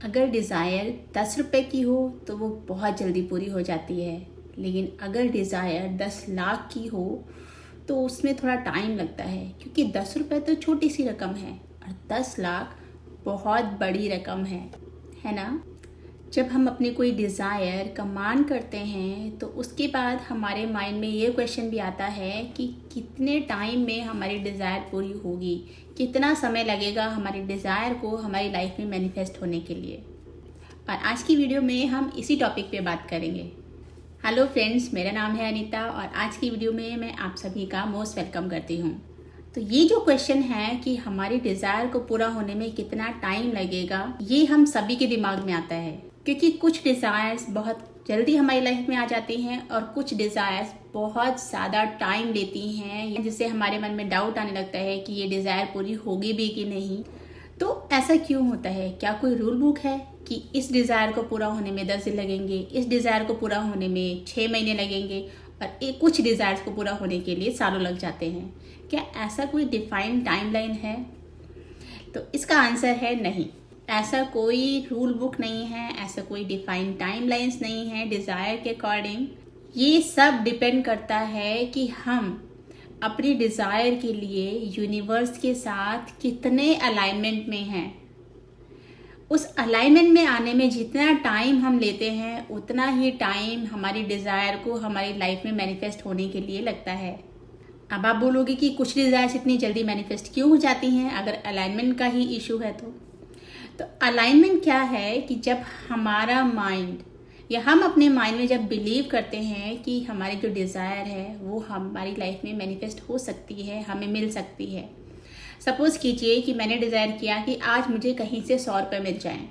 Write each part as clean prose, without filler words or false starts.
अगर डिज़ायर 10 रुपए की हो तो वो बहुत जल्दी पूरी हो जाती है, लेकिन अगर डिज़ायर 10 लाख की हो तो उसमें थोड़ा टाइम लगता है, क्योंकि 10 रुपए तो छोटी सी रकम है और 10 लाख बहुत बड़ी रकम है ना। जब हम अपनी कोई डिज़ायर कमांड करते हैं तो उसके बाद हमारे माइंड में ये क्वेश्चन भी आता है कि कितने टाइम में हमारी डिज़ायर पूरी होगी, कितना समय लगेगा हमारी डिज़ायर को हमारी लाइफ में मैनिफेस्ट होने के लिए। और आज की वीडियो में हम इसी टॉपिक पे बात करेंगे। हेलो फ्रेंड्स, मेरा नाम है अनीता और आज की वीडियो में मैं आप सभी का मोस्ट वेलकम करती हूँ। तो ये जो क्वेश्चन है कि हमारी डिज़ायर को पूरा होने में कितना टाइम लगेगा, ये हम सभी के दिमाग में आता है, क्योंकि कुछ डिज़ायर्स बहुत जल्दी हमारी लाइफ में आ जाती हैं और कुछ डिज़ायर्स बहुत ज़्यादा टाइम लेती हैं, जिससे हमारे मन में डाउट आने लगता है कि ये डिज़ायर पूरी होगी भी कि नहीं। तो ऐसा क्यों होता है? क्या कोई रूल बुक है कि इस डिज़ायर को पूरा होने में 10 दिन लगेंगे, इस डिज़ायर को पूरा होने में 6 महीने लगेंगे और कुछ डिज़ायर्स को पूरा होने के लिए सालों लग जाते हैं? क्या ऐसा कोई डिफाइंड टाइमलाइन है? तो इसका आंसर है नहीं। ऐसा कोई रूल बुक नहीं है, ऐसा कोई डिफाइंड टाइमलाइंस नहीं है डिज़ायर के अकॉर्डिंग। ये सब डिपेंड करता है कि हम अपनी डिज़ायर के लिए यूनिवर्स के साथ कितने अलाइनमेंट में हैं। उस अलाइनमेंट में आने में जितना टाइम हम लेते हैं उतना ही टाइम हमारी डिज़ायर को हमारी लाइफ में मैनिफेस्ट होने के लिए लगता है। अब आप बोलोगे कि कुछ डिज़ायर्स इतनी जल्दी मैनिफेस्ट क्यों हो जाती हैं अगर अलाइनमेंट का ही इशू है तो अलाइनमेंट क्या है कि जब हमारा माइंड या हम अपने माइंड में जब बिलीव करते हैं कि हमारी जो डिज़ायर है वो हमारी लाइफ में मैनिफेस्ट हो सकती है, हमें मिल सकती है। सपोज़ कीजिए कि मैंने डिज़ायर किया कि आज मुझे कहीं से 100 रुपये मिल जाएं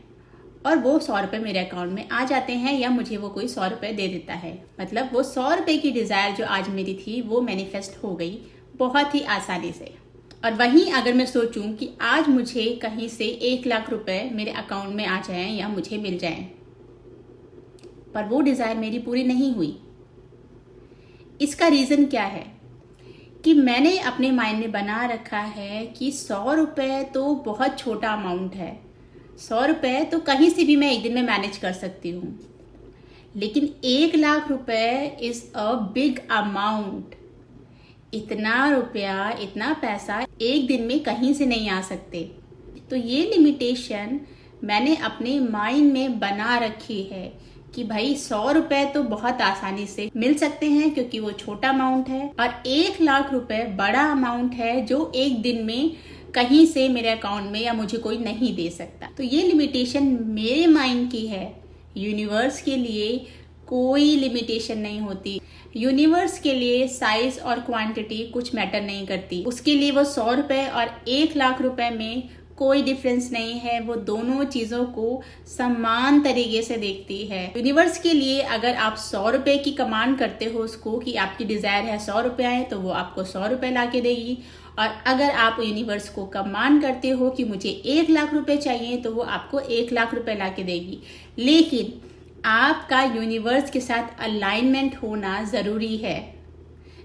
और वो 100 रुपये मेरे अकाउंट में आ जाते हैं या मुझे वो कोई 100 रुपये दे देता है। मतलब वो 100 रुपये की डिज़ायर जो आज मेरी थी वो मैनिफेस्ट हो गई बहुत ही आसानी से। और वहीं अगर मैं सोचूं कि आज मुझे कहीं से 1 लाख रुपए मेरे अकाउंट में आ जाएं या मुझे मिल जाएं, पर वो डिज़ायर मेरी पूरी नहीं हुई। इसका रीज़न क्या है कि मैंने अपने माइंड में बना रखा है कि 100 रुपये तो बहुत छोटा अमाउंट है, 100 रुपये तो कहीं से भी मैं एक दिन में मैनेज कर सकती हूँ, लेकिन 1 लाख रुपए इज़ अ बिग अमाउंट। इतना रुपया, इतना पैसा एक दिन में कहीं से नहीं आ सकते। तो ये लिमिटेशन मैंने अपने माइंड में बना रखी है कि भाई 100 रुपए तो बहुत आसानी से मिल सकते हैं क्योंकि वो छोटा अमाउंट है, और 1 लाख रुपए बड़ा अमाउंट है जो एक दिन में कहीं से मेरे अकाउंट में या मुझे कोई नहीं दे सकता। तो ये लिमिटेशन मेरे माइंड की है। यूनिवर्स के लिए कोई लिमिटेशन नहीं होती। यूनिवर्स के लिए साइज और क्वांटिटी कुछ मैटर नहीं करती। उसके लिए वो 100 रुपये और 1 लाख रुपए में कोई डिफरेंस नहीं है। वो दोनों चीज़ों को समान तरीके से देखती है। यूनिवर्स के लिए अगर आप 100 रुपये की कमांड करते हो उसको कि आपकी डिज़ायर है 100 रुपये आए, तो वो आपको 100 रुपये ला के देगी। और अगर आप यूनिवर्स को कमांड करते हो कि मुझे 1 लाख रुपए चाहिए, तो वो आपको 1 लाख रुपए ला के देगी। लेकिन आपका यूनिवर्स के साथ अलाइनमेंट होना ज़रूरी है।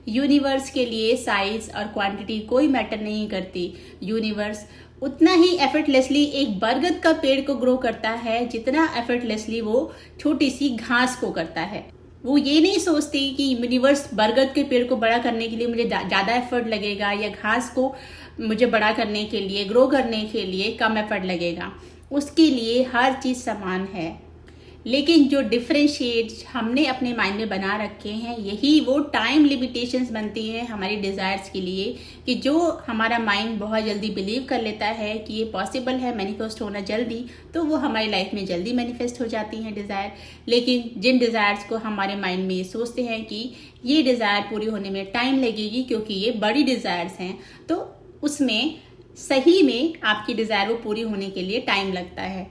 यूनिवर्स के लिए साइज और क्वांटिटी कोई मैटर नहीं करती। यूनिवर्स उतना ही एफर्टलेसली एक बरगद का पेड़ को ग्रो करता है जितना एफर्टलेसली वो छोटी सी घास को करता है। वो ये नहीं सोचती कि यूनिवर्स बरगद के पेड़ को बड़ा करने के लिए मुझे ज़्यादा एफर्ट लगेगा या घास को मुझे बड़ा करने के लिए, ग्रो करने के लिए कम एफर्ट लगेगा। उसके लिए हर चीज़ समान है। लेकिन जो डिफरेंशिएट हमने अपने माइंड में बना रखे हैं, यही वो टाइम लिमिटेशंस बनती हैं हमारी डिज़ायर्स के लिए, कि जो हमारा माइंड बहुत जल्दी बिलीव कर लेता है कि ये पॉसिबल है मैनिफेस्ट होना जल्दी, तो वो हमारी लाइफ में जल्दी मैनिफेस्ट हो जाती हैं डिज़ायर। लेकिन जिन डिज़ायर्स को हमारे माइंड में ये सोचते हैं कि ये डिज़ायर पूरी होने में टाइम लगेगी क्योंकि ये बड़ी डिज़ायर्स हैं, तो उसमें सही में आपकी डिज़ायर वो पूरी होने के लिए टाइम लगता है।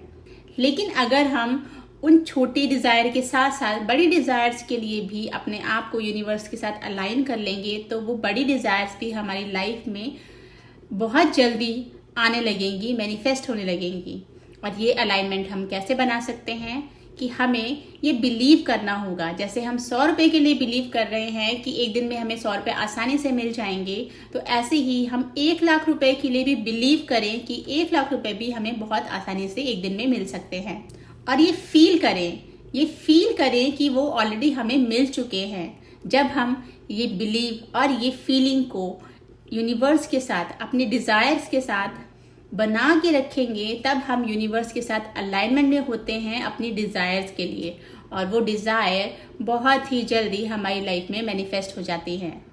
लेकिन अगर हम उन छोटी डिज़ायर के साथ साथ बड़ी डिज़ायर्स के लिए भी अपने आप को यूनिवर्स के साथ अलाइन कर लेंगे, तो वो बड़ी डिज़ायर्स भी हमारी लाइफ में बहुत जल्दी आने लगेंगी, मैनिफेस्ट होने लगेंगी। और ये अलाइनमेंट हम कैसे बना सकते हैं? कि हमें ये बिलीव करना होगा। जैसे हम 100 रुपये के लिए बिलीव कर रहे हैं कि एक दिन में हमें 100 रुपये आसानी से मिल जाएंगे, तो ऐसे ही हम 1 लाख रुपए के लिए भी बिलीव करें कि 1 लाख रुपए भी हमें बहुत आसानी से एक दिन में मिल सकते हैं। और ये फील करें कि वो ऑलरेडी हमें मिल चुके हैं। जब हम ये बिलीव और ये फीलिंग को यूनिवर्स के साथ, अपने डिज़ायर्स के साथ बना के रखेंगे, तब हम यूनिवर्स के साथ अलाइनमेंट में होते हैं अपनी डिज़ायर्स के लिए, और वो डिज़ायर बहुत ही जल्दी हमारी लाइफ में मैनिफेस्ट हो जाती हैं।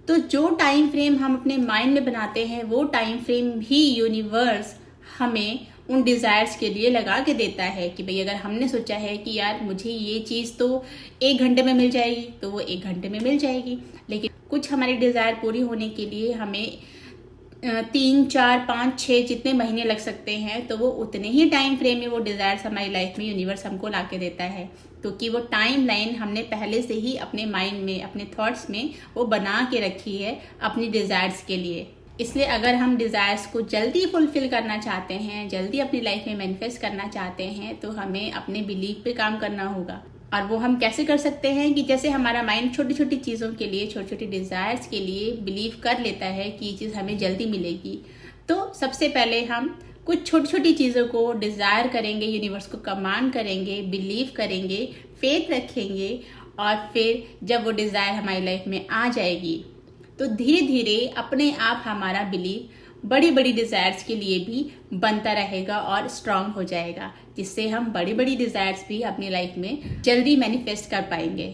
तो जो टाइम फ्रेम हम अपने माइंड में बनाते हैं, वो टाइम फ्रेम भी यूनिवर्स हमें उन डिज़ायर्स के लिए लगा के देता है कि भाई अगर हमने सोचा है कि यार मुझे ये चीज़ तो 1 घंटे में मिल जाएगी, तो वो 1 घंटे में मिल जाएगी। लेकिन कुछ हमारी डिज़ायर पूरी होने के लिए हमें 3, 4, 5, 6 जितने महीने लग सकते हैं, तो वो उतने ही टाइम फ्रेम में वो डिज़ायर्स हमारी लाइफ में यूनिवर्स हमको ला के देता है, क्योंकि वो टाइम लाइन हमने पहले से ही अपने माइंड में, अपने थॉट्स में वो बना के रखी है अपनी डिज़ायर्स के लिए। इसलिए अगर हम डिज़ायर्स को जल्दी फुलफिल करना चाहते हैं, जल्दी अपनी लाइफ में मैनिफेस्ट करना चाहते हैं, तो हमें अपने बिलीफ पे काम करना होगा। और वो हम कैसे कर सकते हैं कि जैसे हमारा माइंड छोटी छोटी चीज़ों के लिए, छोटी छोटी डिज़ायर्स के लिए बिलीव कर लेता है कि ये चीज़ हमें जल्दी मिलेगी, तो सबसे पहले हम कुछ छोटी छोटी चीज़ों को डिज़ायर करेंगे, यूनिवर्स को कमांड करेंगे, बिलीव करेंगे, फेथ रखेंगे, और फिर जब वो डिज़ायर हमारी लाइफ में आ जाएगी, तो धीरे धीरे अपने आप हमारा बिलीव बड़ी बड़ी डिज़ायर्स के लिए भी बनता रहेगा और स्ट्रांग हो जाएगा, जिससे हम बड़ी बड़ी डिज़ायर्स भी अपनी लाइफ में जल्दी मैनिफेस्ट कर पाएंगे।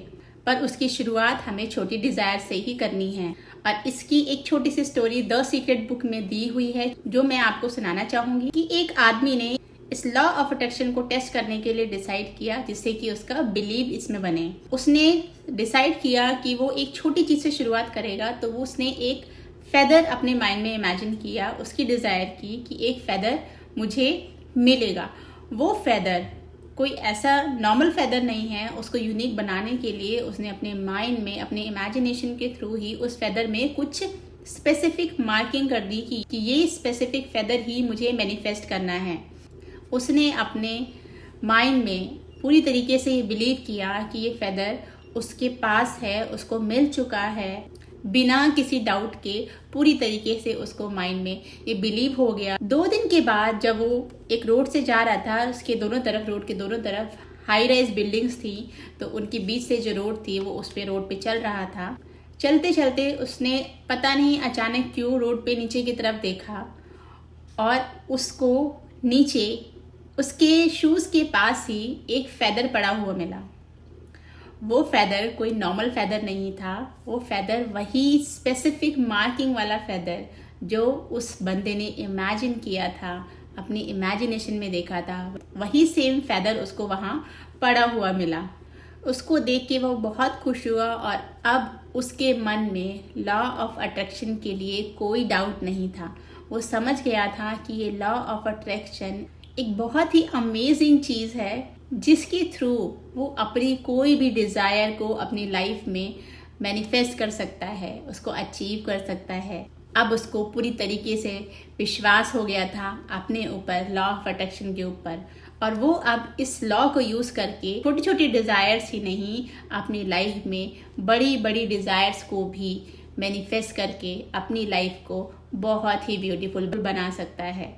पर उसकी शुरुआत हमें छोटी डिज़ायर से ही करनी है। और इसकी एक छोटी सी स्टोरी द सीक्रेट बुक में दी हुई है, जो मैं आपको सुनाना चाहूँगी। कि एक आदमी ने इस लॉ ऑफ अट्रैक्शन को टेस्ट करने के लिए डिसाइड किया, जिससे कि उसका बिलीव इसमें बने। उसने डिसाइड किया कि वो एक छोटी चीज़ से शुरुआत करेगा, तो वो उसने एक फेदर अपने माइंड में इमेजिन किया, उसकी डिज़ायर की कि एक फेदर मुझे मिलेगा। वो फेदर कोई ऐसा नॉर्मल फेदर नहीं है, उसको यूनिक बनाने के लिए उसने अपने माइंड में, अपने इमेजिनेशन के थ्रू ही उस फेदर में कुछ स्पेसिफिक मार्किंग कर दी कि ये स्पेसिफिक फेदर ही मुझे मैनिफेस्ट करना है। उसने अपने माइंड में पूरी तरीके से ये बिलीव किया कि ये फेदर उसके पास है, उसको मिल चुका है, बिना किसी डाउट के पूरी तरीके से उसको माइंड में ये बिलीव हो गया। 2 दिन के बाद जब वो एक रोड से जा रहा था, उसके दोनों तरफ, रोड के दोनों तरफ हाई राइज बिल्डिंग्स थी, तो उनके बीच से जो रोड थी वो उस पे रोड पे चल रहा था। चलते चलते उसने पता नहीं अचानक क्यों रोड पे नीचे की तरफ देखा, और उसको नीचे उसके शूज़ के पास ही एक फेदर पड़ा हुआ मिला। वो फेदर कोई नॉर्मल फेदर नहीं था, वो फेदर वही स्पेसिफिक मार्किंग वाला फेदर जो उस बंदे ने इमेजिन किया था, अपनी इमेजिनेशन में देखा था, वही सेम फेदर उसको वहाँ पड़ा हुआ मिला। उसको देख के वो बहुत खुश हुआ, और अब उसके मन में लॉ ऑफ अट्रैक्शन के लिए कोई डाउट नहीं था। वो समझ गया था कि ये लॉ ऑफ अट्रैक्शन एक बहुत ही अमेजिंग चीज़ है, जिसके थ्रू वो अपनी कोई भी डिज़ायर को अपनी लाइफ में मैनिफेस्ट कर सकता है, उसको अचीव कर सकता है। अब उसको पूरी तरीके से विश्वास हो गया था अपने ऊपर, लॉ ऑफ अट्रैक्शन के ऊपर, और वो अब इस लॉ को यूज़ करके छोटी छोटी डिज़ायर्स ही नहीं, अपनी लाइफ में बड़ी बड़ी डिज़ायर्स को भी मैनिफेस्ट करके अपनी लाइफ को बहुत ही ब्यूटीफुल बना सकता है।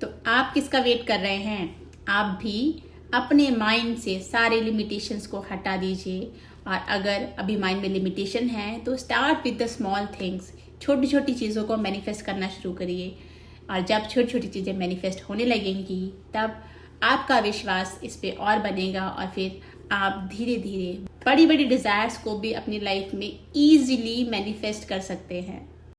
तो आप किसका वेट कर रहे हैं? आप भी अपने माइंड से सारे लिमिटेशंस को हटा दीजिए, और अगर अभी माइंड में लिमिटेशन है तो start with the small things. छोटी छोटी चीज़ों को मैनिफेस्ट करना शुरू करिए, और जब छोटी छोटी चीज़ें मैनिफेस्ट होने लगेंगी, तब आपका विश्वास इस पे और बनेगा, और फिर आप धीरे धीरे बड़ी बड़ी डिज़ायर्स को भी अपनी लाइफ में ईजिली मैनिफेस्ट कर सकते हैं।